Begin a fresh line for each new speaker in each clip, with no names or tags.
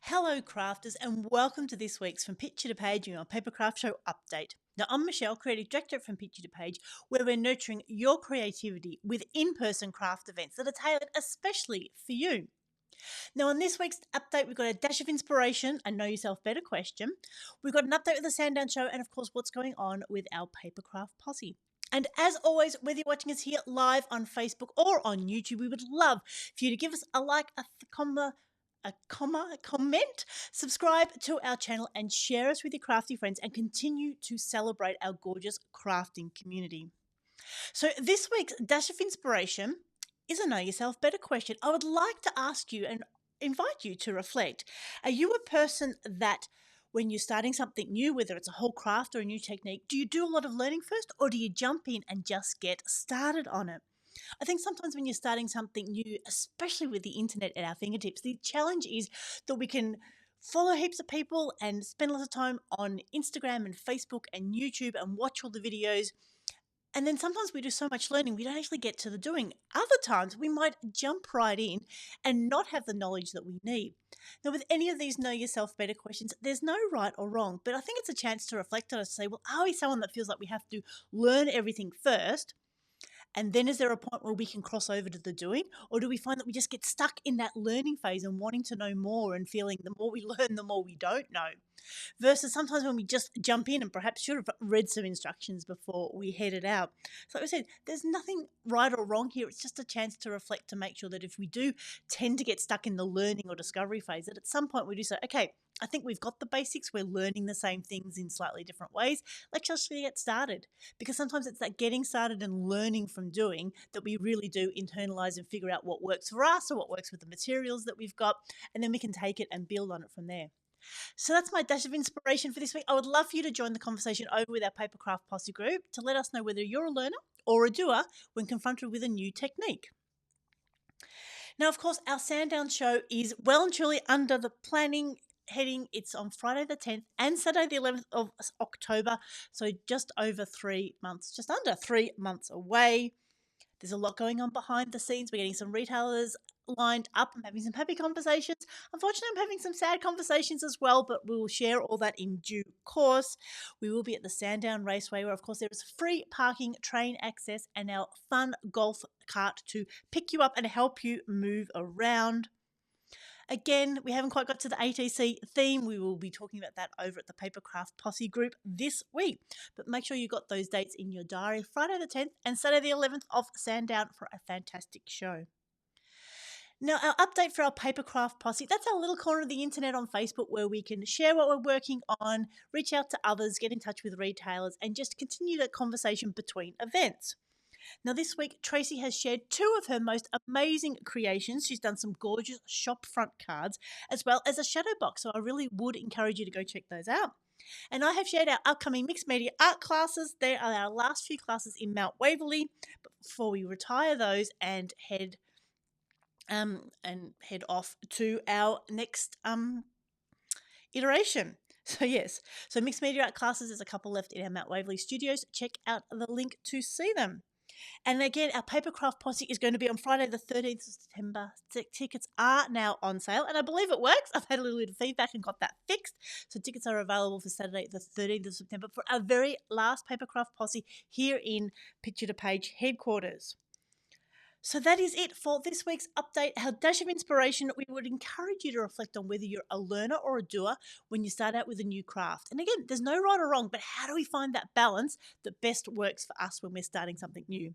Hello, crafters, and welcome to this week's From Picture to Page, our Papercraft Show update. Now, I'm Michelle, Creative Director from Picture to Page, where we're nurturing your creativity with in-person craft events that are tailored especially for you. Now, on this week's update, we've got a dash of inspiration, a Know Yourself Better question. We've got an update with the SANDOWN Show, and of course, what's going on with our Papercraft Posse. And as always, whether you're watching us here live on Facebook or on YouTube, we would love for you to give us a like, a comment, subscribe to our channel, and share us with your crafty friends, and continue to celebrate our gorgeous crafting community. So this week's dash of inspiration is a Know Yourself Better question. I would like to ask you and invite you to reflect. Are you a person that when you're starting something new, whether it's a whole craft or a new technique, do you do a lot of learning first, or do you jump in and just get started on it? I think sometimes when you're starting something new, especially with the internet at our fingertips, the challenge is that we can follow heaps of people and spend a lot of time on Instagram and Facebook and YouTube and watch all the videos. And then sometimes we do so much learning, we don't actually get to the doing. Other times we might jump right in and not have the knowledge that we need. Now, with any of these Know Yourself Better questions, there's no right or wrong, but I think it's a chance to reflect on it, to say, well, are we someone that feels like we have to learn everything first? And then is there a point where we can cross over to the doing? Or do we find that we just get stuck in that learning phase and wanting to know more and feeling the more we learn, the more we don't know? Versus sometimes when we just jump in and perhaps should have read some instructions before we headed out. So like I said, there's nothing right or wrong here. It's just a chance to reflect, to make sure that if we do tend to get stuck in the learning or discovery phase, that at some point we do say, okay, I think we've got the basics. We're learning the same things in slightly different ways. Let's just get started. Because sometimes it's that getting started and learning from doing that we really do internalize and figure out what works for us or what works with the materials that we've got. And then we can take it and build on it from there. So that's my dash of inspiration for this week. I would love for you to join the conversation over with our Papercraft Posse group to let us know whether you're a learner or a doer when confronted with a new technique. Now, of course, our SANDOWN show is well and truly under the planning heading. It's on Friday the 10th and Saturday the 11th of October. So just over 3 months, just under 3 months away. There's a lot going on behind the scenes. We're getting some retailers lined up. I'm having some happy conversations. Unfortunately, I'm having some sad conversations as well, but we will share all that in due course. We will be at the SANDOWN Raceway, where, of course, there is free parking, train access, and our fun golf cart to pick you up and help you move around. Again, we haven't quite got to the ATC theme. We will be talking about that over at the Papercraft Posse group this week. But make sure you got those dates in your diary, Friday the 10th and Saturday the 11th of SANDOWN, for a fantastic show. Now, our update for our Papercraft Posse, that's our little corner of the internet on Facebook where we can share what we're working on, reach out to others, get in touch with retailers, and just continue the conversation between events. Now, this week, Tracy has shared 2 of her most amazing creations. She's done some gorgeous shop front cards as well as a shadow box, so I really would encourage you to go check those out. And I have shared our upcoming mixed media art classes. They are our last few classes in Mount Waverley before we retire those and head off to our next iteration. So yes, so mixed media art classes, there's a couple left in our Mount Waverley studios. Check out the link to see them. And again, our Papercraft Posse is going to be on Friday the 13th of September. Tickets are now on sale, and I believe it works. I've had a little bit of feedback and got that fixed. So tickets are available for Saturday the 13th of September for our very last Papercraft Posse here in Picture to Page headquarters. So that is it for this week's update, our dash of inspiration. We would encourage you to reflect on whether you're a learner or a doer when you start out with a new craft. And again, there's no right or wrong, but how do we find that balance that best works for us when we're starting something new?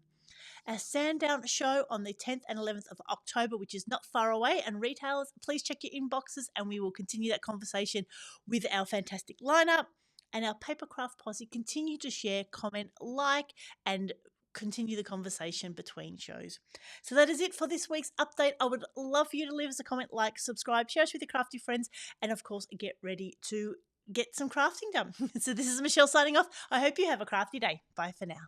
Our SANDOWN show on the 10th and 11th of October, which is not far away, and retailers, please check your inboxes and we will continue that conversation with our fantastic lineup. And our Papercraft Posse continue to share, comment, like, and continue the conversation between shows. So that is it for this week's update. I would love for you to leave us a comment, like, subscribe, share us with your crafty friends, and of course, get ready to get some crafting done. So this is Michelle signing off. I hope you have a crafty day. Bye for now.